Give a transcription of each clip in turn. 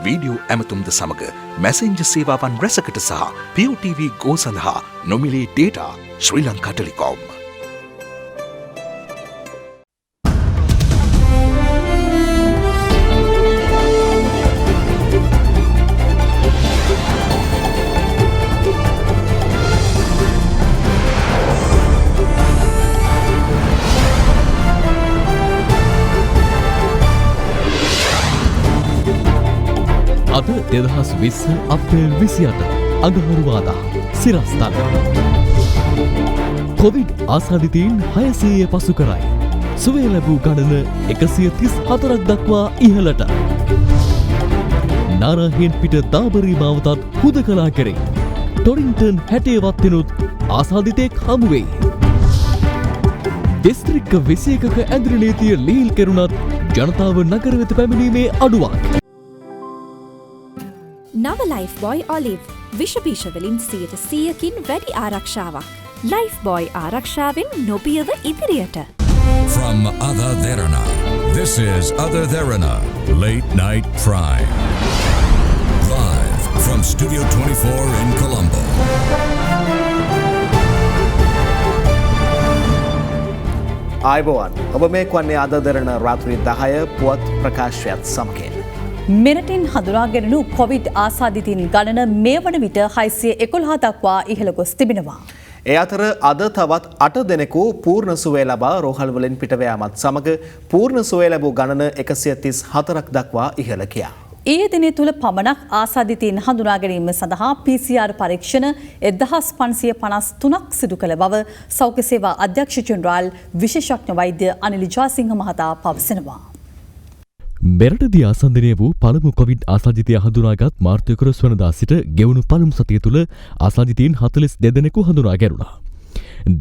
Video ඇමතුම්ද සමග Messenger සේවාවන් රැසකට සහ POTV Go සඳහා නොමිලේ ඩේටා ශ්‍රී ලංකා ටෙලිකොම්. අද 2020 අප්‍රේල් 28 අඟහරුවාදා සිරස්තල කොවිඩ් ආසාදිතයින් 600 පසු කරයි. සුවය ලැබූ ගණන 134ක් දක්වා ඉහළට. නාරාහෙන් පිට දාබරි මාවතත් හුදකලා කෙරේ. ටොරින්ටන් 60 වත්තිනුත් ආසාදිතෙක් හමු වෙයි. දිස්ත්‍රික්ක 21ක ඇඳුරු නීතිය ලීල් කෙරුණත් ජනතාව නගර වෙත පැමිණීමේ අඩුවක්. නව ලයිෆ්බොයි ඔලිව් විෂ වලින් 100%කින් වැඩි ආරක්ෂාවක්. ලයිෆ්බොයි ආරක්ෂාවෙන් නොපියව ඉදිරියට. From Other Therana, this is Other Therana, Late Night Prime. Live from Studio 24 in Colombo. ආයුබෝවන්. ඔබ මේ කවන්නේ අද දරන රාත්‍රී 10 පුවත් ප්‍රකාශයත් සමගින්. මෙරටින් හඳුනාගෙනු කොවිඩ් ආසාදිතයින් ගණන මේ වන විට 611 දක්වා ඉහළ ගොස් තිබෙනවා. ඒ අතර අද තවත් 8 දෙනෙකු පූර්ණ සුවය ලබා රෝහල් වලින් පිටව යාමත් සමග පූර්ණ සුවය ලැබූ ගණන 134ක් දක්වා ඉහළ ගියා. ඊයේ දින තුල පමණක් ආසාදිතයින් හඳුනා ගැනීම සඳහා PCR පරීක්ෂණ 1553ක් සිදු කළ බව සෞඛ්‍ය සේවා අධ්‍යක්ෂ ජෙනරාල් විශේෂඥ වෛද්‍ය අනිල් ජාසිංහ මහතා පවසනවා. මෙරටදී ආසන්දනය වූ පළමු කොවිඩ් ආසාදිතය හඳුනාගත් මාර්තු 11 වනදා සිට ගෙවුණු පළමු සතිය තුළ ආසාදිතයින් 42 දෙනෙකු හඳුනා ගැනුණා.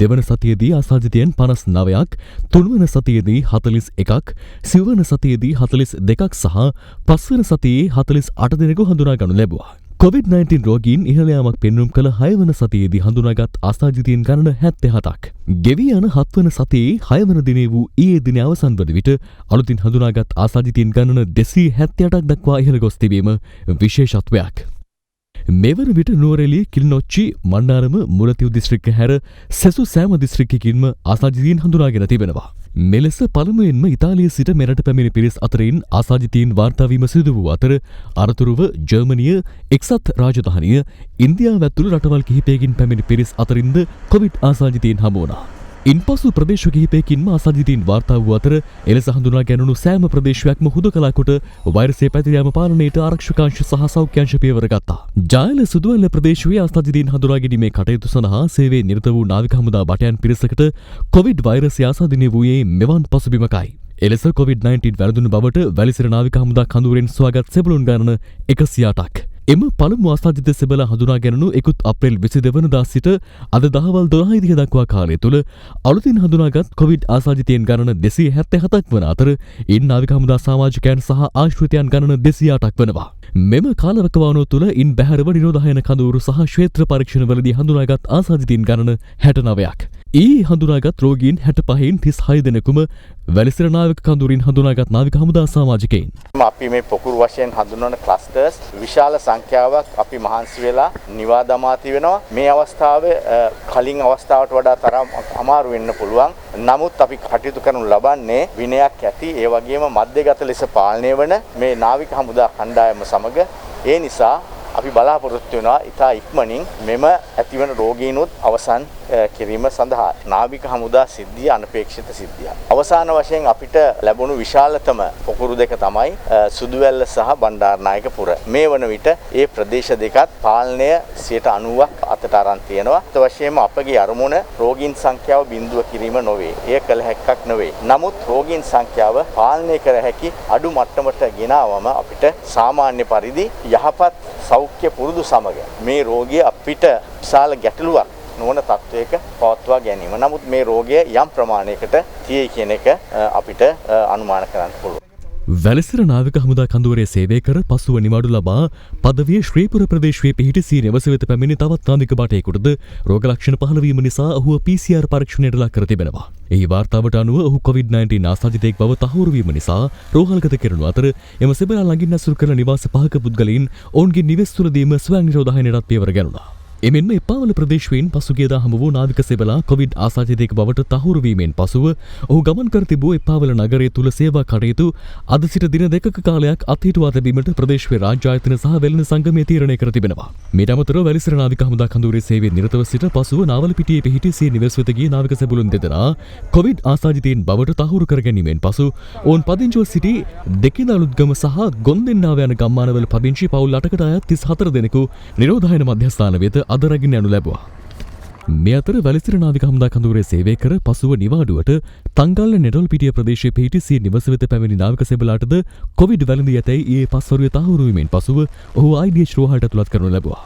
දෙවන සතියේදී ආසාදිතයන් 59ක්, තුන්වන සතියේදී 41ක්, සිව්වන සතියේදී 42ක් සහ පස්වන සතියේ 48 දෙනෙකු හඳුනා ගනු ලැබුවා. COVID-19 රෝගීන් ඉහළ යාමක් පෙන්නුම් කළ 6 වන සතියේදී හඳුනාගත් ආසාදිතයින් ගණන 77ක්. ගෙවී යන 7 වන සතියේ 6 වන දිනේ වූ ඊයේ දින අවසන් වන විට අලුතින් හඳුනාගත් ආසාදිතයින් ගණන 278ක් දක්වා ඉහළ ගොස් තිබීම විශේෂත්වයක්. මෙවන විට නුවරඑළිය, කිලිනොච්චි, මන්නාරම, මුලතිව් දිස්ත්‍රික්ක හැර සෙසු සෑම දිස්ත්‍රික්කයකින්ම ආසාදිතයින් හඳුනාගෙන තිබෙනවා. මෙලෙස පළමුවෙන්ම ඉතාලිය සිට මෙරට පැමිණි පිරිස් අතරින් ආසාදිතයින් වාර්තා වීම සිදු වූ අතර අරතුරුව ජර්මනිය, එක්සත් රාජධානිය, ඉන්දියාව ඇතුළු රටවල් කිහිපයකින් පැමිණි පිරිස් අතරින්ද කොවිඩ් ආසාදිතයින් හමු වුණා. ඉන්පසු ප්‍රදේශ කිහිපයකින්ම ආසාදිතයින් වාර්තා වූ අතර එලෙස හඳුනා ගැනුණු සෑම ප්‍රදේශයක්ම හුදකලා කොට වෛරසය පැතිර යාම පාලනයට ආරක්ෂකාංශ සහ සෞඛ්‍යාංශ පියවර ගත්තා. ජායල සුදුවැල්ල ප්‍රදේශයේ ආසාදිතයින් හඳුනා ගැනීමේ කටයුතු සඳහා සේවයේ නිරත වූ නාවික හමුදා බටයන් පිරිසකට කොවිඩ් වෛරසය ආසාදනය වූයේ මෙවන් පසුබිමකයි. එලෙස COVID-19 වැළඳුණු බවට වැලිසිර නාවික හමුදා කඳවුරෙන් සොයාගත් සෙබළුන් ගණන 108ක්. එම පළමු ආසාදිත සෙබළ හඳුනා ගැනුණු ඉකුත් අප්‍රේල් 22 වනදා සිට අද දහවල් 12:30 දක්වා කාලය තුළ අලුතින් හඳුනාගත් කොවිඩ් ආසාදිතයින් ගණන 277ක් වන අතර ඉන් නාවික හමුදා සමාජිකයන් සහ ආශ්‍රිතයන් ගණන 208ක් වනවා. මෙම කාලවකවානුව තුළ ඉන් බැහැරව නිරෝධායන කඳවුරු සහ ශ්වේත්‍ර පරීක්ෂණවලදී හඳුනාගත් ආසාදිතයින් ගණන 69ක්. ඊයේ හඳුනාගත් රෝගීන් 65න් 36 දෙනෙකුම වැලිසිර නාවික කඳවුරින් හඳුනාගත් නාවික හමුදා සමාජිකයින්. අපි මේ පොකුරු වශයෙන් හඳුන්වන ක්ලස්ටර්ස් විශාල සංඛ්‍යාවක් අපි මහන්සි වෙලා නිවා දමා තිබෙනවා. මේ අවස්ථාවේ කලින් අවස්ථාවට වඩා තරම් අමාරු වෙන්න පුළුවන්. නමුත් අපි කටයුතු කරනු ලබන්නේ විනයක් ඇති ඒ වගේම මධ්‍යගත ලෙස පාලනය වන මේ නාවික හමුදා කණ්ඩායම සමග. ඒ නිසා අපි බලාපොරොත්තු වෙනවා ඉතා ඉක්මනින් මෙම ඇතිවන රෝගීනුත් අවසන් කිරීම සඳහා. නාවික හමුදා සිද්ධිය අනපේක්ෂිත සිද්ධියක්. අවසාන වශයෙන් අපිට ලැබුණු විශාලතම පොකුරු දෙක තමයි සුදුවැල්ල සහ බණ්ඩාරනායකපුර. මේ වන විට ඒ ප්‍රදේශ දෙකත් පාලනය 90ක් අතට අරන් තියෙනවා. ඒ වශයෙන්ම අපගේ අරමුණ රෝගීන් සංඛ්‍යාව බිඳුව කිරීම නොවේ. එය කළ හැක්කක් නොවේ. නමුත් රෝගීන් සංඛ්‍යාව පාලනය කර හැකි අඩු මට්ටමට ගෙනාවම අපිට සාමාන්‍ය පරිදි යහපත් සෞඛ්‍ය පුරුදු සමග මේ රෝගය අපිට විශාල ගැටලුවක් නොවන තත්වයක පවත්වා ගැනීම. නමුත් මේ රෝගය යම් ප්‍රමාණයකට තියෙයි කියන එක අපිට අනුමාන කරන්න පුළුවන්. වැලසිර නාවික හමුදා කඳවුරේ සේවය කර පසුව නිවාඩු ලබා පදවිය ශ්‍රීපුර ප්‍රදේශයේ පිහිටි සී නිවස වෙත පැමිණි තවත් නාවික භටයෙකුටද රෝග ලක්ෂණ පහළ වීම නිසා ඔහුව PCR පරීක්ෂණයට ලක් කර තිබෙනවා. එහි වාර්තාවට අනුව ඔහු COVID-19 ආසාදිතයෙක් බව තහවුරු වීම නිසා රෝහල්ගත කෙරෙනු අතර එම සෙබලා ළඟින් ඇසුරු කරන නිවාස 5ක පුද්ගලයන් ඔවුන්ගේ නිවෙස් තුළදීම ස්වයං නිරෝධායනයටත් පියවර ගැනුණා. එමෙන්ම එපාවල ප්‍රදේශයෙන් පසුගියදා හමු වූ නාවික සෙබලා කොවිඩ් ආසාදිතයෙක් බවට තහවුරු වීමෙන් පසුව ඔහු ගමන් කර තිබූ එපාවල නගරය තුල සේවා කටයුතු අද සිට දින දෙකක කාලයක් අත්හිටුවා තැබීමට ප්‍රදේශීය රාජ්‍ය ආයතන සහ වෙළඳ සංගමය තීරණය කර තිබෙනවා. මීට අමතරව වැලිසර නාවික හමුදා කඳවුරේ සේවයේ නිරතව සිට පසුව නාවලපිටියේ පිහිටි සිය නිවෙස් වෙත ගිය නාවික සෙබළුන් දෙදෙනා කොවිඩ් ආසාදිතයින් බවට තහවුරු කර ගැනීමෙන් පසු ඔවුන් පදිංචිව සිටි දෙකිනලුත්ගම සහ ගොන්දෙන්නාව යන ගම්මානවල පදිංචි පවුල් 8කට අයත් 34 දෙනෙකු නිරෝධායන මධ්‍යස්ථාන වෙත අද රැගෙන යනු ලැබුවා. මේ අතර වැලිසිර නාවික හමුදා කඳවුරේ සේවය කර පසුව නිවාඩුවට තංගල්ල නෙඩොල්පිටිය ප්‍රදේශයේ පිහිටි සිය නිවස වෙත පැමිණි නාවික සෙබලාටද කොවිඩ් වැළඳී ඇතැයි ඊයේ පස්වරුවේ තහවුරු වීමෙන් පසුව ඔහු IDH රෝහලට ඇතුළත් කරනු ලැබුවා.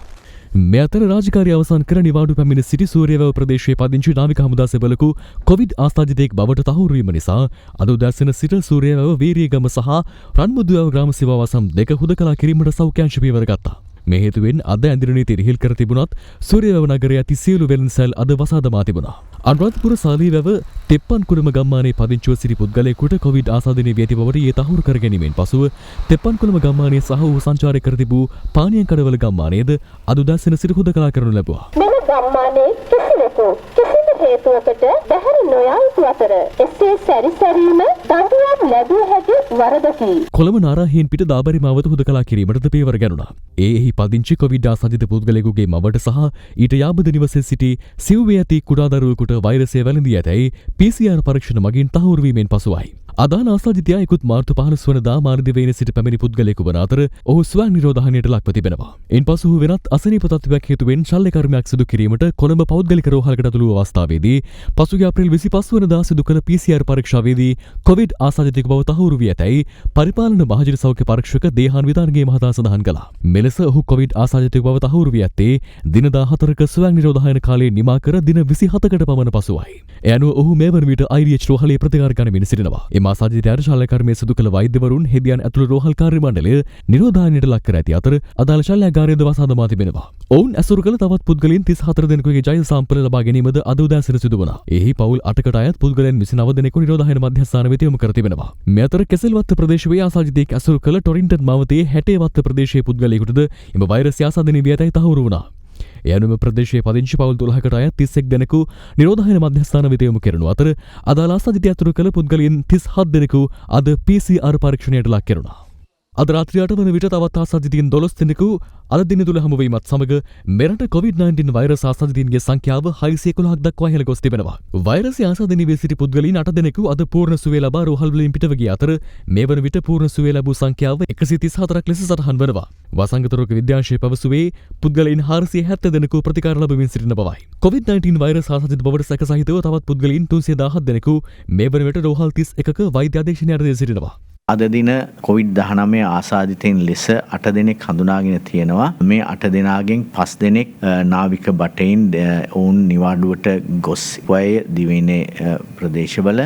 මේ අතර රාජකාරිය අවසන් කර නිවාඩු පැමිණි සිටි සූරියවැව ප්‍රදේශයේ පදිංචි නාවික හමුදා සෙබලකු කොවිඩ් ආසාදිතයෙක් බවට තහවුරු වීම නිසා අද උදෑසන සිට සූරියවැව වීරියගම සහ රන්මුදුවැව ග්‍රාම සේවා වසම් දෙක හුදකලා කිරීමට සෞඛ්‍යාංශ පියවර ගත්තා. මේ හේතුවෙන් අද ඇඳිරි නීති රිහිල් කර තිබුණත් සූරියවැව නගරයේ ඇති සියලු වෙළඳසැල් අද වසා දමා තිබුණා. අනුරාධපුර සාලීවැව තෙප්පන්කුළුම ගම්මානයේ පදිංචිව සිටි පුද්ගලයෙකුට කොවිඩ් ආසාදනය වී ඇති බවට ඊයේ තහවුරු කර ගැනීමෙන් පසුව තෙප්පන්කුළුම ගම්මානයේ සහ ඔහු සංචාරය කර තිබූ පානියන් කඩවල ගම්මානයේද අද උදෑසන සිට හුදකලා කරනු ලැබුවා. මෙම ගම්මානයේ කිසිවෙකු කිසිම හේතුවකට බැහැර නොයා යුතු අතර එසේ සැරිසැරීම දඬුවම් ලැබිය හැකි වරදකි. කොළඹ නාරාහීන් පිට දාබරි මාවත හුදකලා කිරීමටද පියවර ගැනුණා. එහි පදිංචි කොවිඩ් ආසාදිත පුද්ගලයෙකුගේ මවට සහ ඊට යාබද නිවසේ සිටි සිව්වේ ඇති කුඩා දරුවෙකුට වෛරසය වැළඳී ඇතැයි PCR පරීක්ෂණ මගින් තහවුරු වීමෙන් පසුවයි. අදාළ ආසාදිතයා ඉකුත් මාර්තු 15 වනදා මාර්දිවයිනේ සිට පැමිණි පුද්ගලයෙකු වන අතර ඔහු ස්වයං නිරෝධායනයට ලක්ව තිබෙනවා. ඉන්පසු ඔහු වෙනත් අසනීප තත්ත්වයක් හේතුවෙන් ශල්‍ය කර්මයක් සිදු කිරීමට කොළඹ පෞද්ගලික රෝහලකට ඇතුළු වූ අවස්ථාවේදී පසුගිය අප්‍රේල් 25 වනදා සිදු කළ PCR පරීක්ෂාවේදී කොවිඩ් ආසාදිතයෙකු බව තහවුරු වී ඇතැයි පරිපාලන මහජන සෞඛ්‍ය පරීක්ෂක දේහාන් විතානගේ මහතා සඳහන් කළා. මෙලෙස ඔහු කොවිඩ් ආසාදිතයෙකු බව තහවුරු වී ඇත්තේ දින 14ක ස්වයං නිරෝධායන කාලය නිමා කර දින 27කට පමණ පසුවයි. ඒ අනුව ඔහු මේ වන විට IDH රෝහලේ ප්‍රතිකාර ගනිමින් සිටිනවා. එම ආසාදිතයාට ශල්‍ය කර්මය සිදු කළ වෛද්‍යවරුන් හෙදියන් ඇතුළු රෝහල් කාර්ය මණ්ඩලය නිරෝධායනයට ලක් කර ඇති අතර අදාළ ශල්‍යාගාරයද වසා දමා තිබෙනවා. ඔවුන් ඇසුරු කළ තවත් පුද්ගලයන් 34 දෙනෙකුගේ ජය සාම්පල ලබා ගැනීමද අද උදෑසන සිදු වුණා. එහි පවුල් 8කට අයත් පුද්ගලයන් 29 දෙනෙකු නිරෝධායන මධ්‍යස්ථාන වෙත යොමු කර තිබෙනවා. මේ අතර කෙසෙල්වත්ත ප්‍රදේශයේ ආසාදිතයෙක් ඇසුරු කළ ටොරින්ටන් මාවතේ 60 වත්ත ප්‍රදේශයේ පුද්ගලයෙකුටද එම වෛරසය ආසාදනය වී ඇතැයි තහවුරු වුණා. ඒ අනුව ප්‍රදේශයේ පදිංචි පවුල් 12කට අයත් 31 දෙනෙකු නිරෝධායන මධ්‍යස්ථාන වෙත යොමු කරනු අතර අදාළ ආසාදිතය ඇතුළු කළ පුද්ගලයන් 37 දෙනෙකු අද PCR පරීක්ෂණයට ලක් කෙරුණා. අද රාත්‍රී 8 වන විට තවත් ආසාදිතයින් 12 දෙනෙකු අද දින තුල හමු වීමත් සමග මෙරට COVID-19 වෛරස් ආසාදිතයින්ගේ සංඛ්‍යාව 611ක් දක්වා ඉහළ ගොස් තිබෙනවා. වෛරසය ආසාදනය වී සිටි පුද්ගලයන් 8 දෙනෙකු අද පූර්ණ සුවය ලබා රෝහල් වලින් පිටව ගිය අතර මේ වන විට පූර්ණ සුවය ලැබූ සංඛ්‍යාව 134ක් ලෙස සටහන් වනවා. වසංගත රෝග විද්‍යාංශය පැවසුවේ පුද්ගලයන් 470 දෙනෙකු ප්‍රතිකාර ලැබමින් සිටින බවයි. COVID-19 වෛරස් ආසාදිත බවට සැක සහිතව තවත් පුද්ගලයන් 317 දෙනෙකු මේ වන විට රෝහල් 31ක වෛද්‍ය අධීක්ෂණයට දී සිටිනවා. අද දින COVID-19 ආසාදිතයින් ලෙස 8 දෙනෙක් හඳුනාගෙන තියෙනවා. මේ 8 දෙනාගෙන් 5 දෙනෙක් නාවික බටයින් ඔවුන් නිවාඩුවට ගොස් වය දිවයිනේ ප්‍රදේශවල.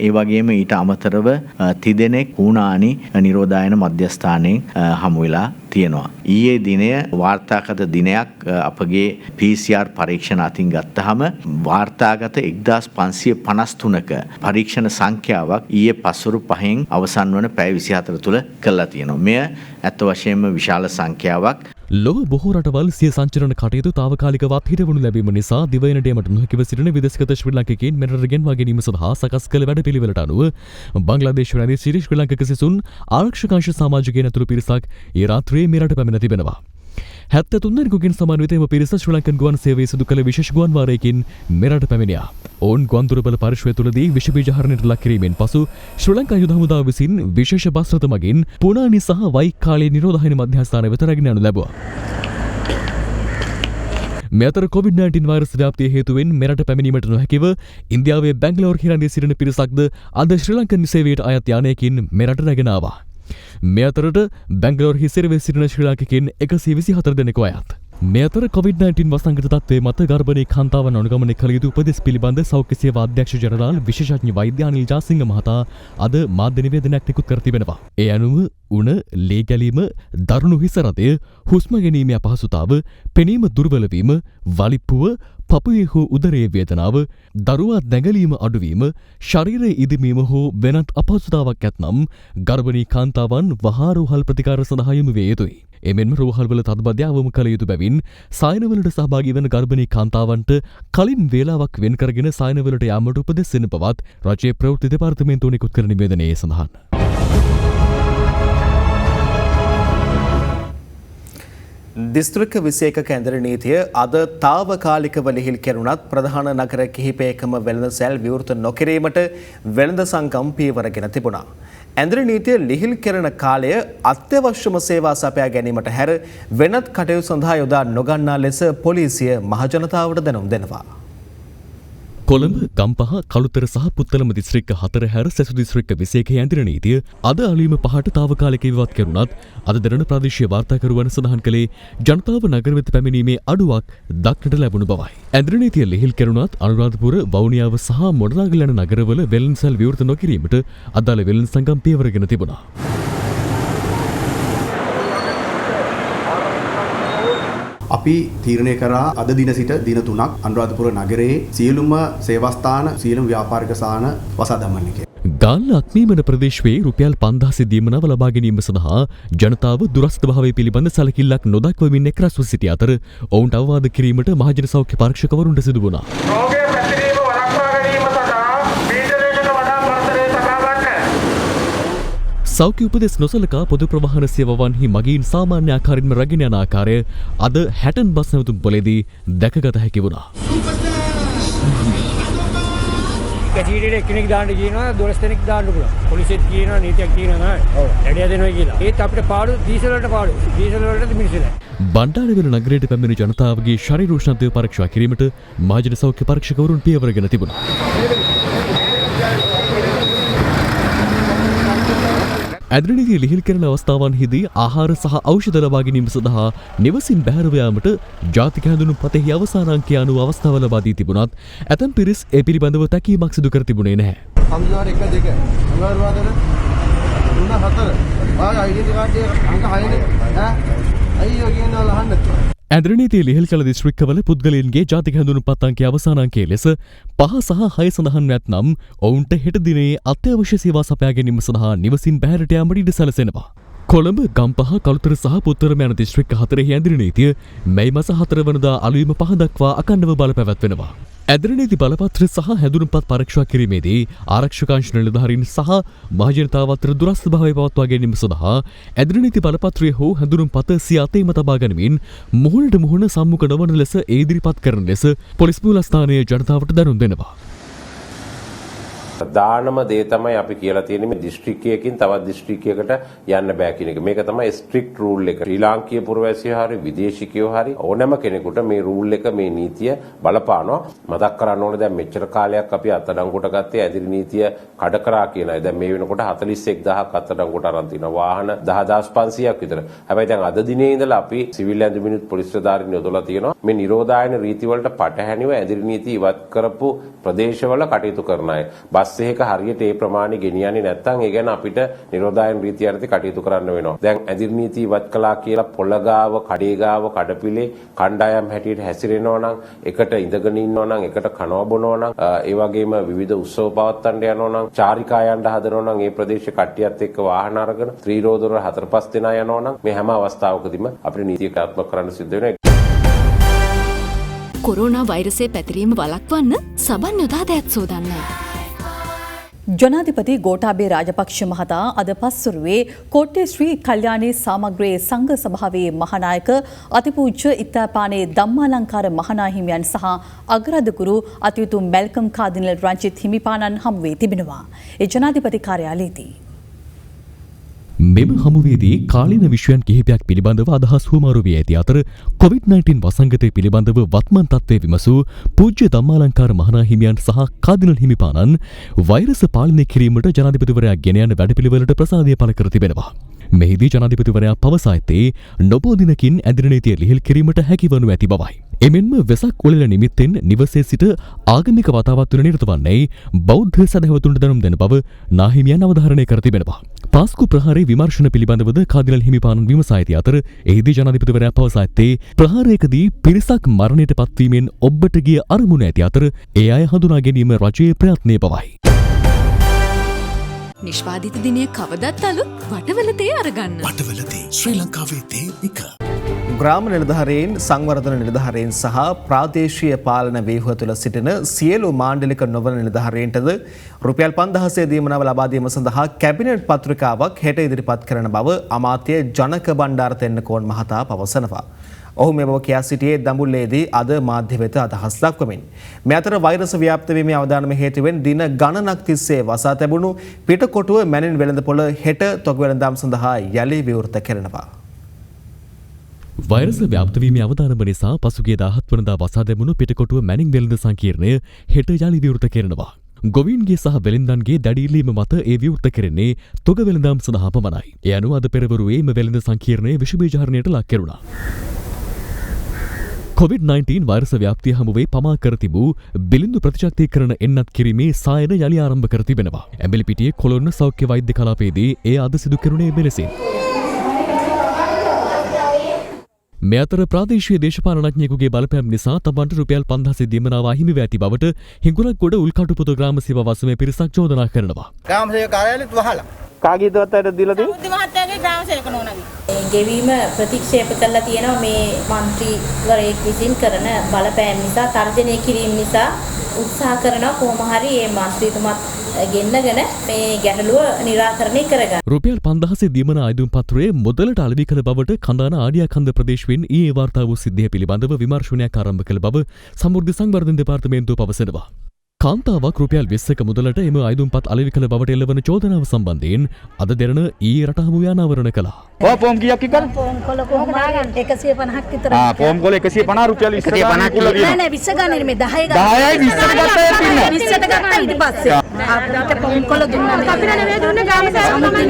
ඒ වගේම ඊට අමතරව 30 දෙනෙක් හුනානි නිරෝධායන මධ්‍යස්ථානයෙන් හමු වෙලා තියෙනවා. ඊයේ දිනය වාර්තාගත දිනයක් අපගේ PCR පරීක්ෂණ අතින් ගත්තාම වාර්තාගත 1553ක පරීක්ෂණ සංඛ්‍යාවක් ඊයේ පස්වරු 5න් අවසන් වන පැය 24 තුළ කළා තියෙනවා. මෙය ඇත්ත වශයෙන්ම විශාල සංඛ්‍යාවක්. ලොව බොහෝ රටවල් සිය සංචරණ කටයුතු තාවකාලිකව අත්හිටවනු ලැබීම නිසා දිවයිනට යාමට නොහැකිව සිටින විදේශගත ශ්‍රී ලාංකිකයින් මෙරට ගෙන්වා ගැනීම සඳහා සකස් කළ වැඩපිළිවෙලට අනුව බංග්ලාදේශ රැඳී සිටි ශ්‍රී ලාංකික සිසුන් ආරක්ෂක අංශ සමාජිකයන් ඇතුළු පිරිසක් ඊ රාත්‍රියේ මෙරට පැමිණ තිබෙනවා. 73 දෙනෙකුගෙන් සමන්විත එම පිරිස ශ්‍රී ලංකන් ගුවන් සේවයේ සිදු කළ විශේෂ ගුවන් වාරයකින් මෙරට පැමිණියා. ඔවුන් ගුවන්තොටුපළ පරිශ්‍රය තුළදී විෂ බීජ හරණයට ලක් කිරීමෙන් පසු ශ්‍රී ලංකා යුද හමුදාව විසින් විශේෂ බස් රථ මගින් පුනානි සහ වයිකාලේ නිරෝධායන මධ්‍යස්ථාන වෙත රැගෙන යනු ලැබුවා. මේ අතර COVID-19 වෛරස් ව්‍යාප්තිය හේතුවෙන් මෙරට පැමිණීමට නොහැකිව ඉන්දියාවේ බැංගලෝර් හිරන්දී සිටින පිරිසක්ද අද ශ්‍රී ලංකන් සේවයට අයත් යානයකින් මෙරට රැගෙන ආවා. මේ අතරට බැංගලෝර් හිසරවේ සිටින ශ්‍රී ලාංකිකයින් 124 දෙනෙකු අයත්. මේ අතර COVID-19 වසංගත තත්ත්වයේ මත ගර්භණී කාන්තාවන් අනුගමනය කළ යුතු උපදෙස් පිළිබඳ සෞඛ්‍ය සේවා අධ්‍යක්ෂ ජනරාල් විශේෂඥ වෛද්‍ය අනිල් ජාසිංහ මහතා අද මාධ්‍ය නිවේදනයක් නිකුත් කර තිබෙනවා. ඒ අනුව උණ, ලේ ගැලීම, දරුණු හිස රදය, හුස්ම ගැනීමේ අපහසුතාව, පෙනීම දුර්වල වීම, වලිප්පුව, පපුවේ හෝ උදරයේ වේදනාව, දරුවා දැඟලීම අඩුවීම, ශරීරයේ ඉදිමීම හෝ වෙනත් අපහසුතාවක් ඇතනම් ගර්භණී කාන්තාවන් වහා රෝහල් ප්‍රතිකාර සඳහා යොමු විය යුතුයි. එමෙන්ම රෝහල්වල තදබදය අවම කළ යුතු බැවින් සායනවලට සහභාගී වන ගර්භණී කාන්තාවන්ට කලින් වේලාවක් වෙන් කරගෙන සායනවලට යාමට උපදෙස් දෙන බවත් රජයේ ප්‍රවෘත්ති දෙපාර්තමේන්තුව නිකුත් කරන නිවේදනයේ සඳහන්. දිස්ත්‍රික්ක 21 කේන්දර නීතිය අද తాවකාලිකව ලිහිල් කෙරුණත් ප්‍රධාන නගර කිහිපයකම වෙළඳසැල් විවෘත නොකිරීමට වෙළඳ සංගම් පියවරගෙන තිබුණා. ඇන්දර නීතිය ලිහිල් කෙරෙන කාලය අත්‍යවශ්‍යම සේවා සපයා ගැනීමට හැර වෙනත් කටයුතු සඳහා යොදා නොගන්නා ලෙස පොලිසිය මහජනතාවට දැනුම් දෙනවා. කොළඹ, ගම්පහ, කළුතර සහ පුත්තලම දිස්ත්‍රික්ක 4 හැර සෙසු දිස්ත්‍රික්ක 21 ඇන්දර නීතිය අද අලුයම 5ට తాවකාලිකව ඉවත් කෙරුණත් අද දරන ප්‍රාදේශීය වාර්තාකරුවන් සඳහන් කළේ ජනතාව නගර වෙත පැමිණීමේ අඩුවක් දක්නට ලැබුණු බවයි. ඇන්දර නීතිය ලිහිල් කෙරුණත් අනුරාධපුර, වවුනියාව සහ මොණරාගල යන නගරවල වෙළඳසැල් විවෘත නොකිරීමට අදාළ වෙළඳ සංගම් පියවරගෙන තිබුණා. අපි තීරණය කරා අද දින සිට දින 3ක් අනුරාධපුර නගරයේ සියලුම සේවාස්ථාන සියලුම ව්‍යාපාරික ස්ථාන වසා දමන්නේ කියලා. ගාල්ල අත්මීමන ප්‍රදේශයේ රුපියල් 5000 දීමනව ලබා ගැනීම සඳහා ජනතාව දුරස්ථ භාවය පිළිබඳ සැලකිල්ලක් නොදක්වමින් එක්රැස්ව සිටි අතර ඔවුන්ට අවවාද කිරීමට මහජන සෞඛ්‍ය පරීක්ෂකවරුන්ට සිදු වුණා. සෞඛ්‍ය උපදෙස් නොසලකා පොදු ප්‍රවාහන සේවාවන්හි මගින් සාමාන්‍ය ආකාරයෙන්ම රැගෙන යන ආකාරය අද හැටන් බස් නැවතුම් පොලේදී දැකගත හැකි වුණා. කැටියට එක්කෙනෙක් දාන්න කියනවා 12 දෙනෙක් දාන්න පුළුවන්. පොලිසියත් කියනවා නීතියක් කියනවා නෑ. ඔව්. වැඩි දෙනවා කියලා. ඒත් අපිට පාඩු දීසල් වලට පාඩු. දීසල් වලට මිනිස්සු නෑ. බණ්ඩාරවැල නගරයට පැමිණි ජනතාවගේ ශරීර උෂ්ණත්වය පරීක්ෂා කිරීමට මහජන සෞඛ්‍ය පරීක්ෂකවරුන් පියවරගෙන තිබුණා. ඇන්දර නීතිය ලිහිල් කරන අවස්ථාවන්හිදී ආහාර සහ ඖෂධ ලබා ගැනීම සඳහා නිවසින් බැහැරව යාමට ජාතික හැඳුනුම්පතෙහි අවසාන අංකය අනුව අවස්ථාව ලබා දී තිබුණත් ඇතැම් පිරිස් ඒ පිළිබඳව තැකීමක් සිදු කර තිබුණේ නැහැ. අම්නාර 1 2 අඟහරුවාදන 3 4 ආ ඩෙන්ටි කාඩ් එක අංක 6නේ ඈ අයියෝ කියනවා ලහන්න. ඇන්දර නීතිය ලිහිල් කළ දිස්ත්‍රික්කවල පුද්ගලයන්ගේ ජාතික හැඳුනුම්පත් අංකයේ අවසාන අංකයේ ලෙස 5 සහ 6 සඳහන් නැත්නම් ඔවුන්ට හෙට දිනේ අත්‍යවශ්‍ය සේවා සපයා ගැනීම සඳහා නිවසින් බැහැරට යාමට ඉඩ සැලසෙනවා. කොළඹ, ගම්පහ, කළුතර සහ පුත්තලම යන දිස්ත්‍රික්ක 4 ඇන්දර නීතිය මැයි මාස 4 වනදා අලුයම 5 දක්වා අඛණ්ඩව බලපැවැත්වෙනවා. ඇන්දර නීති බලපත්‍ර සහ හැඳුනුම්පත් පරීක්ෂා කිරීමේදී ආරක්ෂක අංශ නිලධාරීන් සහ මහජනතාව අතර දුරස්ථ භාවය පවත්වා ගැනීම සඳහා ඇන්දර නීති බලපත්‍රය හෝ හැඳුනුම්පත සිය අතේම තබා ගැනීමෙන් මුහුණට මුහුණ සම්මුඛ නොවන ලෙස ඉදිරිපත් කරන ලෙස පොලිස් මූලස්ථානයේ ජනතාවට දැනුම් දෙනවා. දානම දේ තමයි අපි කියලා තියෙන්නේ මේ දිස්ත්‍රික්කයකින් තවත් දිස්ත්‍රික්කයකට යන්න බෑ කියන එක. මේක තමයි ස්ට්‍රික්ට් රූල් එක. ශ්‍රී ලාංකීය පුරවැසියෝ හරි විදේශිකයෝ හරි ඕනෑම කෙනෙකුට මේ රූල් එක මේ නීතිය බලපානවා. මතක් කරන්න ඕනේ දැන් මෙච්චර කාලයක් අපි අත්අඩංගුවට ගත්තේ ඇදිරි නීතිය කඩ කරා කියනයි. දැන් මේ වෙනකොට 41000ක් අත්අඩංගුවට අරන් තිනවා. වාහන 10500ක් විතර. හැබැයි දැන් අද දිනේ ඉඳලා අපි සිවිල් ඇඳුමිනුත් පොලිස් නිලධාරීන් යොදලා තියෙනවා. මේ නිරෝධායන රීති වලට පටහැනිව ඇදිරි නීති ඉවත් කරපු ප්‍රදේශවල කටයුතු කරන අය. බස් එකක හරියට ඒ ප්‍රමාණය ගෙනියන්නේ නැත්නම් ඒ ගැන අපිට නිරෝධායන රීතිය යටතේ කටයුතු කරන්න වෙනවා. දැන් ඇදිරි නීති ඉවත් කළා කියලා පොළගාව, කඩේගාව, කඩපිලේ කණ්ඩායම් හැටියට හැසිරෙනවා නම්, එකට ඉඳගෙන ඉන්නවා නම්, එකට කනවා බොනවා නම්, ඒ වගේම විවිධ උත්සව පවත්වන්න යනවා නම්, චාරිකා යන්න හදනවා නම්, ඒ ප්‍රදේශයේ කට්ටියත් එක්ක වාහන අරගෙන ත්‍රිරෝදවල 4-5 දෙනා යනවා නම් මේ හැම අවස්ථාවකදීම අපිට නීතිය ක්‍රියාත්මක කරන්න සිද්ධ වෙනවා. කොරෝනා වෛරසය පැතිරීම වළක්වන්න සබන් යොදා දෑත් සෝදන්න. ජනාධිපති ගෝඨාභය රාජපක්ෂ මහතා අද පස්වරුවේ කෝට්ටේ ශ්‍රී කල්යාණී සාමග්‍රේ සංඝ සභාවේ මහානායක අතිපූජ්‍ය ඉත්තාපානේ ධම්මාලංකාර මහානාහිමියන් සහ අගරාධගුරු අතිඋතුම් මැල්කම් කාදිනල් රංජිත් හිමිපාණන් හමු වී තිබෙනවා. ඒ ජනාධිපති කාර්යාලයේදී මෙම හමුවේදී කාලීන විෂයන් කිහිපයක් පිළිබඳව අදහස් හුවමාරු වී ඇති අතර COVID-19 වසංගතය පිළිබඳව වත්මන් තත්ත්වය විමසූ පූජ්‍ය ධම්මාලංකාර මහනා හිමියන් සහ කාදිනල් හිමිපාණන් වෛරස පාලනය කිරීමට ජනාධිපතිවරයා ගෙන යන වැඩපිළිවෙලට ප්‍රසාදය පළ කර තිබෙනවා. මෙහිදී ජනාධිපතිවරයා පවසා ඇත්තේ නොබෝ දිනකින් ඇදින නීතිය ලිහිල් කිරීමට හැකිවනු ඇති බවයි. එමෙන්ම වෙසක් උළෙල නිමිත්තෙන් නිවසේ සිට ආගමික වතාවත් වල නිරත වන්නේ බෞද්ධ සදහවතුන්ට දැනුම් දෙන බව නාහිමියන් අවධාරණය කර තිබෙනවා. පාස්කු ප්‍රහාරයේ විමර්ශන පිළිබඳවද කාදිනල් හිමිපාණන් විමසා ඇති අතර එහිදී ජනාධිපතිවරයා පවසා ඇත්තේ ප්‍රහාරයකදී පිරිසක් මරණයට පත්වීමෙන් ඔබට ගිය අරමුණ ඇති අතර ඒ අය හඳුනා ගැනීම රජයේ ප්‍රයත්නය බවයි. නිෂ්පාදිත දිනය කවදත් අලුත් වටවලතේ අරගන්න. වටවලතේ ශ්‍රී ලංකාවේ තේ එක. ග්‍රාම නිලධාරීන් සංවර්ධන නිලධාරීන් සහ ප්‍රාදේශීය පාලන ව්‍යුහ තුළ සිටින සියලු මාණ්ඩලික නොවන නිලධාරීන්ටද රුපියල් 5000 දීමනාව ලබා දීම සඳහා කැබිනට් පත්‍රිකාවක් හෙට ඉදිරිපත් කරන බව අමාත්‍ය ජනක බණ්ඩාර තෙන්නකෝන් මහතා පවසනවා. ඔහු මේ බව කියා සිටියේ දඹුල්ලේදී අද මාධ්‍ය වෙත අදහස් දක්වමින්. මේ අතර වෛරස ව්‍යාප්ත වීමේ අවදානම හේතුවෙන් දින ගණනක් තිස්සේ වසා තැබුණු පිටකොටුව මැනින් වෙළඳපොළ හෙට තොග වෙළඳාම් සඳහා යලි විවෘත කරනවා. වෛරස ව්‍යාප්තවීමේ අවදානම නිසා පසුගිය 17 වනදා වසා දැමුණු පිටකොටුව මැනින් වෙළඳ සංකීර්ණය හෙට යලි විවෘත කරනවා. ගොවීන්ගේ සහ වෙළඳන්ගේ දැඩි ඉල්ලීම මත ඒ විවෘත කෙරෙන්නේ තොග වෙළඳාම් සඳහා පමණයි. ඒ අනුව අද පෙරවරුවේ මේ වෙළඳ සංකීර්ණය විෂ බීජහරණයට ලක් කෙරුණා. COVID-19 වෛරස ව්‍යාප්තිය හමුවේ පමා කර තිබූ බිලිඳු ප්‍රතිශක්තිකරණ එන්නත් කිරීමේ සායන යලි ආරම්භ කර තිබෙනවා. ඇඹිලිපිටියේ කොළොන්න සෞඛ්‍ය වෛද්‍ය කලාපයේදී ඒ අද සිදු කෙරුණේ මෙලෙසින්. මේ අතර ප්‍රාදේශීය දේශපාලනඥයෙකුගේ බලපෑම් නිසා තමන්ට රුපියල් 5000 දීමනාව අහිමි වී ඇති බවට හිඟුරක්ගොඩ උල්කාටුපුත ග්‍රාම සේවා වසමේ පිරිසක් චෝදනා කරනවා. ග්‍රාම සේවක කාර්යාලයත් වහලා. කාගේද වත්තට දීලා තියෙන්නේ? බුද්ධ මහත්තයාගේ ග්‍රාම සේවක නෝනාගේ. ගෙවීම ප්‍රතික්ෂේප කළා තියෙනවා මේ മന്ത്രിවරයෙක් විසින් කරන බලපෑම් නිසා තර්ජනය කිරීම නිසා උත්සාහ කරන කොහොම හරි මේ മന്ത്രിතුමත් ගෙන්නගෙන මේ ගැටලුව निराකරණය කරගන්න. රුපියල් 5000 දීමන ආයුධ පත්‍රයේ මුදලට අලෙවි කළ බවට කඳාන ආඩියාකන්ද ප්‍රදේශයෙන් ඊයේ වාර්තා වූ සිද්ධිය පිළිබඳව විමර්ශනයක් ආරම්භ කළ බව සමෘද්ධි සංවර්ධන දෙපාර්තමේන්තුව පවසනවා. කාන්තාවක් රුපියල් 20ක මුදලට එම ආයුධපත් අලෙවි කළ බවට එල්ලවන චෝදනාව සම්බන්ධයෙන් අද දෙරණ ඊයේ රටහමුව අනාවරණ කළා. ඔය පොම් කීයක් ඉක්කන? පොම් කොළ කොහොමද ගන්න? 150ක් විතර. පොම් කොළ 150 රුපියල් 150 කියලා නෑ නෑ 20 ගන්න නෙමෙයි 10 ගන්න. 10යි 20ට ගත්තා ඒ 20ට ගත්තා ඊට පස්සේ. අපිට පොම් කොළ දුන්නා. අපිට නෙමෙයි දුන්නේ ගාම සමුද්‍රි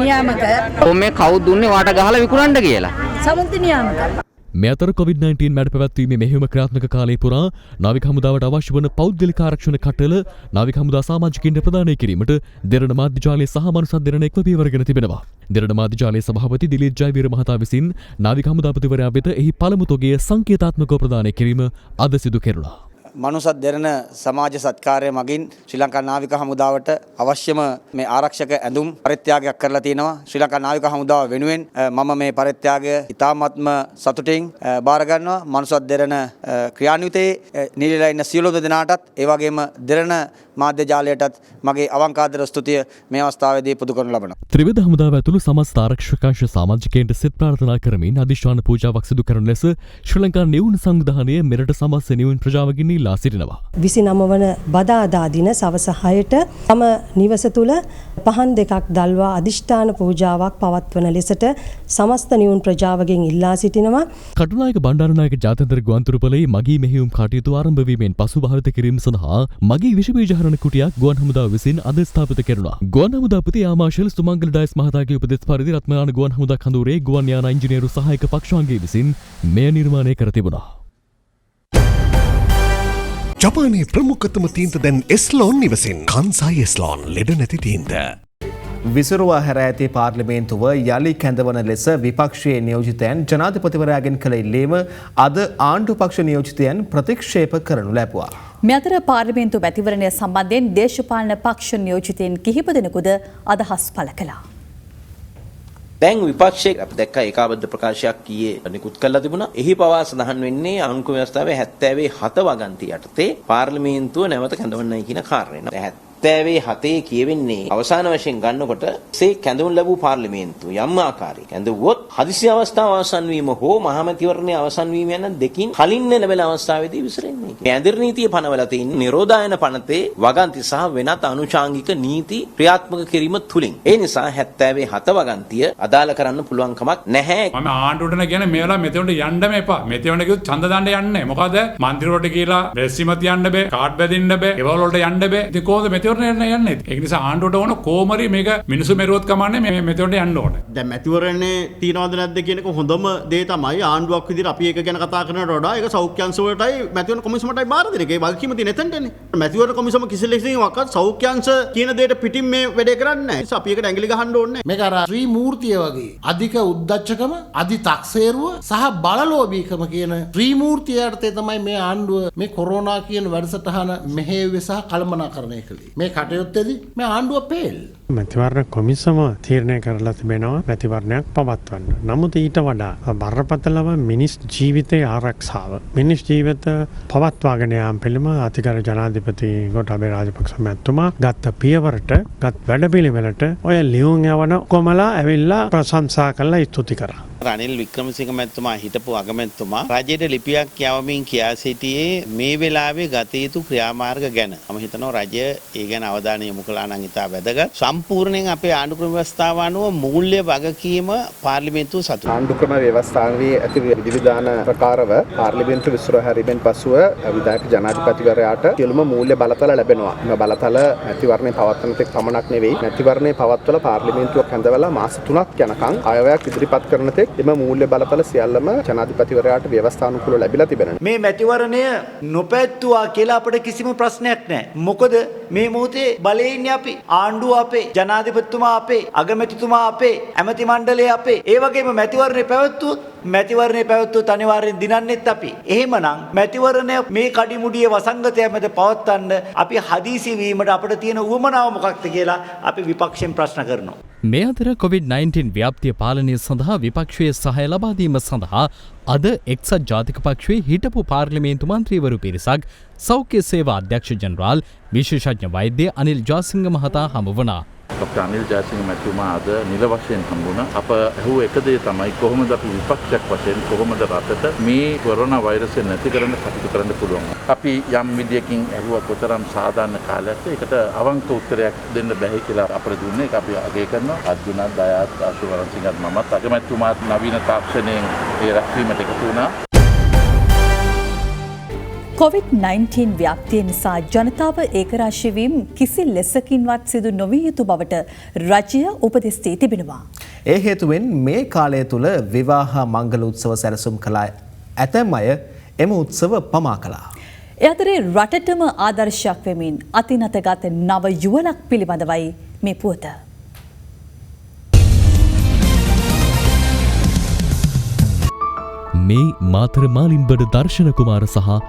නියාමක. පොම් මේ කවුද දුන්නේ වාට ගහලා විකුණන්න කියලා. සමුද්‍රි නියාමක. මේ අතර COVID-19 මැඩ පැවැත්වීමේ මෙහෙයුම ක්‍රියාත්මක කාලය පුරා නාවික හමුදාවට අවශ්‍ය වන පෞද්ගලික ආරක්ෂණ කට්ටල නාවික හමුදා සමාජිකින්ට ප්‍රදානය කිරීමට දෙරණ මාධ්‍ය ජාලය සහ මනුසත් දෙරණ එක්ව පියවරගෙන තිබෙනවා. දෙරණ මාධ්‍ය ජාලයේ සභාපති දිලීප් ජයවීර මහතා විසින් නාවික හමුදාපතිවරයා වෙත එහි පළමු තොගය සංකේතාත්මකව ප්‍රදානය කිරීම අද සිදු කෙරුණා. මනුසත් දෙරණ සමාජ සත්කාරය මගින් ශ්‍රී ලංකා නාවික හමුදාවට අවශ්‍යම මේ ආරක්ෂක ඇඳුම් පරිත්‍යාගයක් කරලා තියෙනවා. ශ්‍රී ලංකා නාවික හමුදාව වෙනුවෙන් මම මේ පරිත්‍යාගය ඉතාමත්ම සතුටින් බාර ගන්නවා. මනුසත් දෙරණ ක්‍රියාන්විතයේ නිලලා ඉන්න සියලුම දෙනාටත් ඒ වගේම දෙරණ මාධ්‍ය ජාලයටත් මගේ අවංකාදර ස්තුතිය මේ අවස්ථාවේදී පුද කරනු ලබනවා. ත්‍රිවිධ හමුදාව ඇතුළු සමස්ත ආරක්ෂකාංශ සමාජිකයන්ට සිත ප්‍රාර්ථනා කරමින් අධිෂ්ඨාන පූජාවක් සිදු කරන ලෙස ශ්‍රී ලංකා නිවුන් සංවිධානය මෙරට සමස්ත නිවුන් ප්‍රජාවකින් ඉල්ලා සිටිනවා. 29 වන බදාදා දින සවස 6ට තම නිවස තුල පහන් දෙකක් දල්වා අධිෂ්ඨාන පූජාවක් පවත්වන ලෙසට සමස්ත නිවුන් ප්‍රජාවකින් ඉල්ලා සිටිනවා. කටුනායක බණ්ඩාරනායක ජාත්‍යන්තර ගුවන්තොටුපළේ මගී මෙහෙයුම් කටයුතු ආරම්භ වීමෙන් පසු භාවිත කිරීම සඳහා මගී විෂ බීජහරණ කුටියක් ගුවන් හමුදාව විසින් අද ස්ථාපිත කෙරුණා. ගුවන් හමුදාපති ආමාශල් සුමංගල ඩයස් මහතාගේ උපදෙස් පරිදි රත්මලාන ගුවන් හමුදා කඳවුරේ ගුවන් යාන ඉංජිනේරු සහායක පක්ෂාංගය විසින් මෙය නිර්මාණය කර තිබුණා. ජපානයේ ප්‍රමුඛතම තීන්ත දැන් එස්ලෝන් නිවසින් කන්සයි එස්ලෝන් ලෙඩ නැති තීන්ත. විසිරුවා හැර ඇති පාර්ලිමේන්තුව යලි කැඳවන ලෙස විපක්ෂයේ නියෝජිතයන් ජනාධිපතිවරයාගෙන් කළ ඉල්ලීම අද ආණ්ඩු පක්ෂ නියෝජිතයන් ප්‍රතික්ෂේප කරනු ලැබුවා. මේ අතර පාර්ලිමේන්තු මැතිවරණය සම්බන්ධයෙන් දේශපාලන පක්ෂ නියෝජිතයන් කිහිප දෙනෙකුද අදහස් පළ කළා. දැන් විපක්ෂයේ අපි දැක්ක ඒකාබද්ධ ප්‍රකාශයක් ඊයේ නිකුත් කළා තිබුණා. එහි පවා සඳහන් වෙන්නේ ආණ්ඩුක්‍රම ව්‍යවස්ථාවේ 70 වගන්ති යටතේ පාර්ලිමේන්තුව නැවත කැඳවන්නයි කියන කාරණය. 77 කියවෙන්නේ අවසාන වශයෙන් ගන්නකොට සේ කැඳවුම් ලැබූ පාර්ලිමේන්තුව යම් ආකාරයක කැඳවුවොත් හදිසි අවස්ථාව අවසන් වීම හෝ මහමැතිවරණයේ අවසන් වීම යන දෙකින් කලින් ලැබෙන අවස්ථාවේදී විසරෙන්නේ. මේ ඇඳිරි නීතිය පනවලා තියෙන නිරෝධායන පනතේ වගන්ති සහ වෙනත් අනුශාංගික නීති ක්‍රියාත්මක කිරීම තුලින්. ඒ නිසා 77 වගන්තිය අදාළ කරන්න පුළුවන් කමක් නැහැ. මම ආණ්ඩුවටන කියන්නේ මේ වෙලාව මෙතෙන්ට යන්නම එපා. මෙතෙන්ට කිව්වොත් ඡන්ද දාන්න යන්නේ. මොකද මන්ත්‍රීවරුන්ට කියලා රෙසිමත් යන්න බෑ, කාඩ් බැඳින්න බෑ, ඒවල වලට යන්න බෑ. ඉතින් කොහොමද මෙතෙන්ට යන්නේ? ඒක නිසා ආණ්ඩුවට ඕන කොමරි මේක මිනිසු මෙරුවත් කමන්නේ මේ මෙතෙන්ට යන්න ඕන. දැන් මැතිවරණේ තියනවද නැද්ද කියන එක හොඳම දේ තමයි ආණ්ඩුවක් විදිහට අපි ඒක ගැන කතා කරනවට වඩා ඒක සෞඛ්‍ය අංශ වලටයි මැතිවරණ කොමිසමටයි බාර දෙන එක. ඒ වගකීම තියෙන එතනටනේ. මැතිවරණ කොමිසම කිසි ලෙසකින්වත් සෞඛ්‍ය අංශ කියන දෙයට පිටින් මේ වැඩේ කරන්නේ නැහැ. ඒ නිසා අපි ඒකට ඇඟිලි ගහන්න ඕනේ නැහැ. මේක අර ශ්‍රී මූර්තිය වගේ අධික උද්දච්චකම, අධි තක්සේරුව සහ බලලෝභීකම කියන ශ්‍රී මූර්තිය යටතේ තමයි මේ ආණ්ඩුව මේ කොරෝනා කියන වැඩසටහන මෙහෙයුවේ සහ කළමනාකරණය කළේ. මේ කටයුත්තේදී මේ ආණ්ඩුව පෙල්. මැතිවරණ කොමිසම තීරණය කරලා තිබෙනවා මැතිවරණයක් පවත්වන්න. නමුත් ඊට වඩා බරපතලව මිනිස් ජීවිතයේ ආරක්ෂාව, මිනිස් ජීවිත පවත්වාගෙන යාම පිළිබඳ අතිගරු ජනාධිපති ගෝඨාභය රාජපක්ෂ මැතිතුමා ගත් පියවරට, ගත් වැඩපිළිවෙලට ඔය ලියුම් යවන කොමලා ඇවිල්ලා ප්‍රශංසා කළා, ස්තුති කරා. රනිල් වික්‍රමසිංහ මැතිතුමා හිටපු අගමැතිතුමා රජයට ලිපියක් යවමින් කියා සිටියේ මේ වෙලාවේ ගත යුතු ක්‍රියාමාර්ග ගැන. මම හිතනවා රජය ඒ ගැන අවධානය යොමු කළා නම් ඉතා වැදගත්. සම්පූර්ණයෙන් අපේ ආණ්ඩු ක්‍රම ව්‍යවස්ථාව අනුව මූල්‍ය වගකීම පාර්ලිමේන්තුව සතුටු. ආණ්ඩු ක්‍රම ව්‍යවස්ථාවේ ඇති විධිවිධාන ප්‍රකාරව පාර්ලිමේන්තු විස්තර හැරීමෙන් පසුව විධායක ජනාධිපතිවරයාට සියලුම මූල්‍ය බලතල ලැබෙනවා. මේ බලතල මැතිවරණය පවත්වන තෙක් පමණක් නෙවෙයි, මැතිවරණය පවත්වලා පාර්ලිමේන්තුවක් හැඳවලා මාස 3ක් යනකම් අයවැයක් ඉදිරිපත් කරන තෙක් එම මූල්‍ය බලතල සියල්ලම ජනාධිපතිවරයාට ව්‍යවස්ථානුකූලව ලැබිලා තිබෙනවා. මේ මැතිවරණය නොපැවැත්තුවා කියලා අපිට කිසිම ප්‍රශ්නයක් නැහැ. මොකද මේ මොහොතේ බලයේ ඉන්නේ අපි. ආණ්ඩුව අපේ, ජනාධිපතිතුමා අපේ, අගමැතිතුමා අපේ, ඇමති මණ්ඩලය අපේ. ඒ වගේම මැතිවරණය පැවැත්වුවොත් අනිවාර්යෙන් දිනන්නෙත් අපි. එහෙමනම් මැතිවරණය මේ කඩිමුඩියේ වසංගතය මැද පවත්වන්න අපි හදිසි වීමට අපිට තියෙන උවමනාව මොකක්ද කියලා අපි විපක්ෂයෙන් ප්‍රශ්න කරනවා. මේ අතර COVID-19 ව්‍යාප්තිය පාලනය සඳහා විපක්ෂයේ සහාය ලබා දීම සඳහා අද එක්සත් ජාතික පක්ෂයේ හිටපු පාර්ලිමේන්තු මන්ත්‍රීවරු පිරිසක් සෞඛ්‍ය සේවා අධ්‍යක්ෂ ජනරාල් විශේෂඥ වෛද්‍ය අනිල් ජාසිංහ මහතා හමු වුණා. ડોક્ટર අනිල් ජයසිංහ මැතිතුමා අද නිල වශයෙන් හම්බුණා. අප අහුව එක දේ තමයි කොහොමද අපි විපක්ෂයක් වශයෙන් කොහොමද රටට මේ කොරෝනා වෛරසය නැති කරන්න කටයුතු කරන්න පුළුවන්. අපි යම් විදියකින් අහුව කොතරම් සාධාරණ කාලයක් ඒකට අවංක උත්තරයක් දෙන්න බැහැ කියලා අපිට දුන්නේ. ඒක අපි අගය කරනවා. අර්ජුනත්, දයාත්, ආශුවරන්සිංහත් මමත් අගමැතිතුමාත් නවීන තාක්ෂණයෙන් ඒ රැස්වීමට එකතු වුණා. COVID-19 ව්‍යාප්තිය නිසා ජනතාව ඒකරාශී කිසි ලෙසකින්වත් සිදු නොවිය යුතු බවට රජය උපදෙස් දී තිබෙනවා. ඒ හේතුවෙන් මේ කාලය තුල විවාහ මංගල උත්සව සැලසුම් කළ ඇතැම් අය එම උත්සව පමා කළා. ඒ අතරේ රටටම ආදර්ශයක් වෙමින් අතිනතගත නව යුවලක් පිළිබඳවයි මේ පුවත. මේ මාතර මාලිම්බඩ දර්ශන කුමාර සහ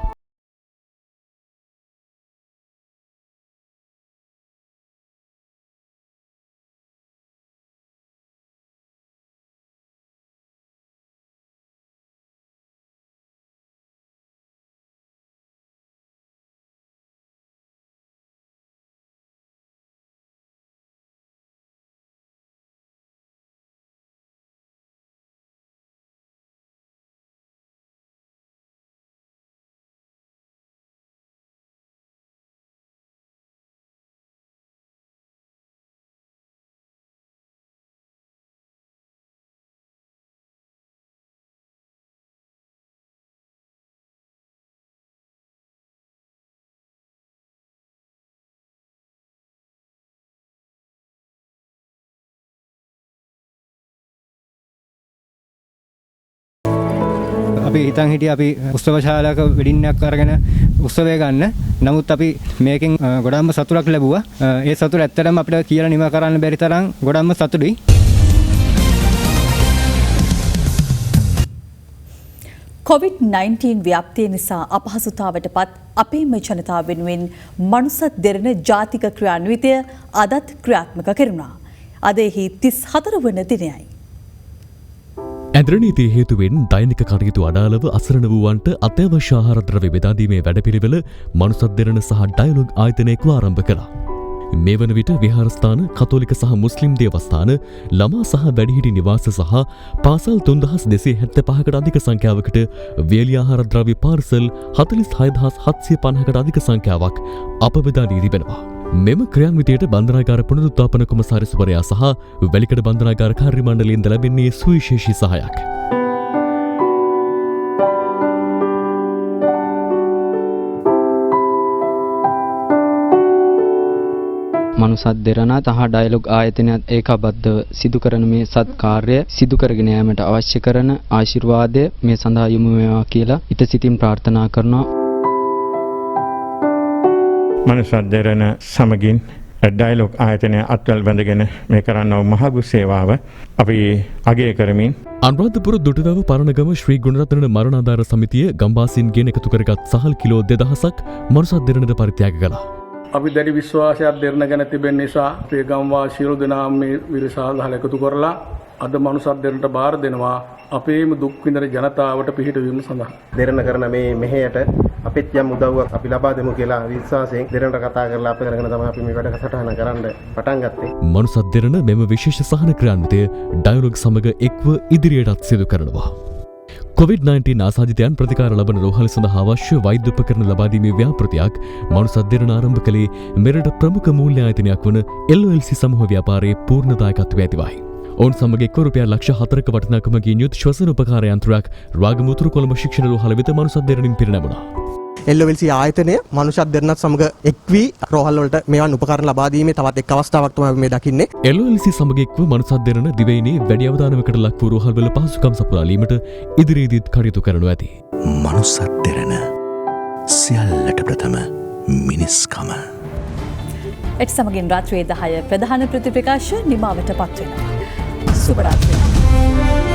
අපි හිතන් හිටියේ අපි උත්සවශාලාවක වෙඩින්නක් අරගෙන උත්සවය ගන්න. නමුත් අපි මේකෙන් ගොඩාක්ම සතුටක් ලැබුවා. ඒ සතුට ඇත්තටම අපිට කියලා නිම කරන්න බැරි තරම් ගොඩාක්ම සතුටුයි. COVID-19 ව්‍යාප්තිය නිසා අපහසුතාවටපත් අපේම ජනතාව වෙනුවෙන් මනුසත් දෙරණ ජාතික ක්‍රියාන්විතය අදත් ක්‍රියාත්මක කෙරුණා. අද එහි 34 වන දිනයයි. ඇද්‍රනීතිය හේතුවෙන් දෛනික කටයුතු අඩාලව අසරණ වූවන්ට අත්‍යවශ්‍ය ආහාර ද්‍රව්‍ය බෙදා දීමේ වැඩපිළිවෙල මනුසත් දෙරණ සහ ඩයලොග් ආයතනයක ආරම්භ කළා. මේ වන විට විහාරස්ථාන කතෝලික සහ මුස්ලිම් දේවස්ථාන ළමා සහ වැඩිහිටි නිවාස සහ පාසල් 3275කට අධික සංඛ්‍යාවකට වේලි ආහාර ද්‍රව්‍ය පාර්සල් 46750කට අධික සංඛ්‍යාවක් අපබෙදා දී තිබෙනවා. මෙම ක්‍රියාන්විතයට බන්ධනාගාර පුනරුත්ථාපන කොමසාරිස්වරයා සහ වැලිකඩ බන්ධනාගාර කාර්ය මණ්ඩලයෙන්ද ලැබෙන්නේ සුවිශේෂී සහායක්. මනුසත් දෙරණත් හා ඩයලොග් ආයතනයත් ඒකාබද්ධව සිදු කරන මේ සත්කාර්ය සිදු කරගෙන යාමට අවශ්‍ය කරන ආශිර්වාදය මේ සඳහා යොමු වේවා කියලා ඊට සිතින් ප්‍රාර්ථනා කරනවා. මනුසත් දෙරණ සමගින් ඩයලොග් ආයතනය අත්වැල් බැඳගෙන මේ කරන්නව මහගු සේවාව අපි අගය කරමින් අනුරාධපුර දුටුවැව පරණගම ශ්‍රී ගුණරත්න මරණාධාර සමිතිය ගම්වාසීන්ගෙන් එකතු කරගත් සහල් කිලෝ 2000ක් මනුසත් දෙරණට පරිත්‍යාග කළා. අපි දැඩි විශ්වාසයක් දෙරණ ගැන තිබෙන නිසා අපේ ගම්වාසීන් දෙනා මේ විරසාල් එකතු කරලා අද මනුසත් දෙරණට බාර දෙනවා අපේම දුක් විඳින ජනතාවට පිහිටවීම සඳහා. දෙරණ කරන මේ මෙහෙයට අපිත් යම් උදව්වක් අපි ලබා දෙමු කියලා විශ්වාසයෙන් දෙරණට කතා කරලා අපේ කරගෙන තමයි අපි මේ වැඩ සටහන කරන්න පටන් ගත්තේ. මනුසත් දෙරණ මෙම විශේෂ සහන ක්‍රියාන්විතය ඩයලොග් සමග එක්ව ඉදිරියටත් සිදු කරනවා. COVID-19 ආසාදිතයන් ප්‍රතිකාර ලබන රෝහල සඳහා අවශ්‍ය වෛද්‍ය උපකරණ ලබා දීමේ ව්‍යාපෘතියක් මනුසත් දෙරණ ආරම්භ කළේ මෙරට ප්‍රමුඛ මූල්‍ය ආයතනයක් වන LOLC සමූහ ව්‍යාපාරයේ පූර්ණ දායකත්වය ඇතිවයි. ඔවුන් සමග එක්ව රුපියල් ලක්ෂ 4ක වටිනාකමකින් යුත් ශ්වසන උපකාර යන්ත්‍රයක් රාගමුතුරු කොළඹ ශික්ෂණ රෝහල වෙත මනුසත් දෙරණින් පිරිනැමුණා. LOLC ආයතනය මනුෂ්‍යත් දෙරණත් සමග එක් වී රෝහල් වලට මේවන් උපකරණ ලබා දීමේ තවත් එක් අවස්ථාවක් තමයි මේ දකින්නේ. LOLC සමග එක්ව මනුසත් දෙරණ දිවයිනේ වැඩි අවධානයකට ලක් වූ රෝහල් වල පහසුකම් සපුරාලීමට ඉදිරියේදීත් කටයුතු කරනු ඇති. මනුසත් දෙරණ සියල්ලට ප්‍රථම මිනිස්කම. එත් සමගින් රාත්‍රියේ 10 ප්‍රධාන ප්‍රතිප්‍රකාශ නිමාවට පත්වෙනවා. සුබ රාත්‍රියක්.